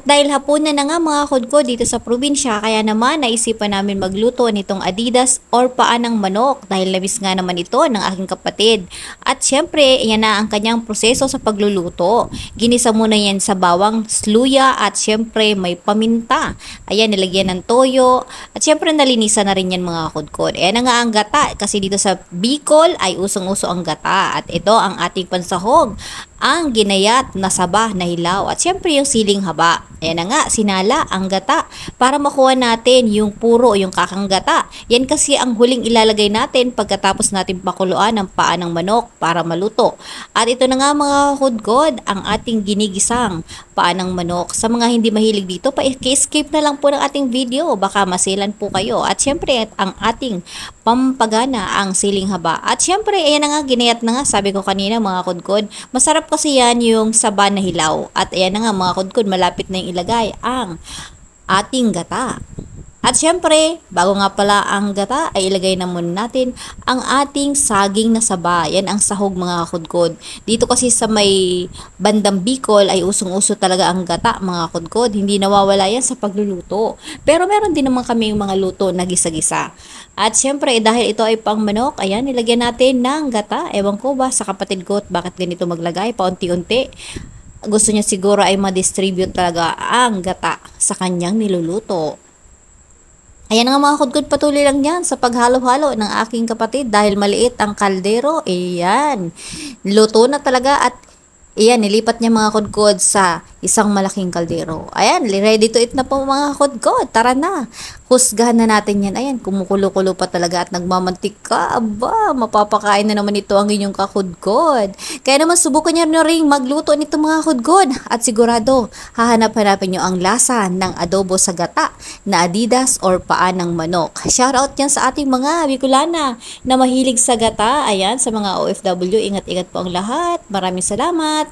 dahil hapunan na nga mga kudkod dito sa probinsya, kaya naman naisipan namin magluto nitong Adidas or paan ng manok dahil labis nga naman ito ng aking kapatid. At syempre, yan na ang kanyang proseso sa pagluluto. Ginisa muna yan sa bawang, sluya at syempre may paminta. Ayan, nilagyan ng toyo at syempre nalinisan na rin yan mga kudkod. Ayan na nga ang gata kasi dito sa Bicol ay usong-uso ang gata at ito ang ating pansahog, ang ginayat na saba na hilaw at syempre yung siling haba. Ayan na nga, sinala ang gata para makuha natin yung puro, yung kakang gata. Yan kasi ang huling ilalagay natin pagkatapos natin pakuluan ng paa ng manok para maluto. At ito na nga mga kudkod, ang ating ginigisang paa ng manok. Sa mga hindi mahilig dito, pa-skip na lang po ng ating video, baka masilan po kayo. At syempre, ang ating pampagana, ang siling haba. At syempre, ayan na nga, ginayat na nga, sabi ko kanina mga kudkod, masarap kasi yan yung saba na hilaw. At ayan na nga mga kudkod, malapit na yung ilagay ang ating gata. At syempre, bago nga pala ang gata, ay ilagay na muna natin ang ating saging na saba. Yan ang sahog mga kudkod. Dito kasi sa may bandang Bicol ay usong-uso talaga ang gata mga kudkod. Hindi nawawala yan sa pagluluto. Pero meron din naman kami yung mga luto na gisa-gisa. At syempre, dahil ito ay pang manok, ayan, nilagyan natin ng gata. Ewan ko ba sa kapatid ko bakit ganito maglagay, paunti-unti. Gusto niya siguro ay ma-distribute talaga ang gata sa kanyang niluluto. Ayan nga mga kudkod, patuloy lang yan sa paghalo-halo ng aking kapatid dahil maliit ang kaldero. Ayan, luto na talaga at ayan, nilipat niya mga kudkod sa isang malaking kaldero. Ayan, ready to eat na po mga kudkod. Tara na, husgahan na natin yan. Ayan, kumukulo-kulo pa talaga at nagmamantika. Aba, mapapakain na naman ito ang inyong kakudkod. Kaya naman subukan niyo na rin magluto nito mga kudkod. At sigurado, hahanap-hanapin niyo ang lasa ng adobo sa gata na Adidas or paan ng manok. Shoutout yan sa ating mga Bicolana na mahilig sa gata. Ayan, sa mga OFW, ingat-ingat po ang lahat. Maraming salamat.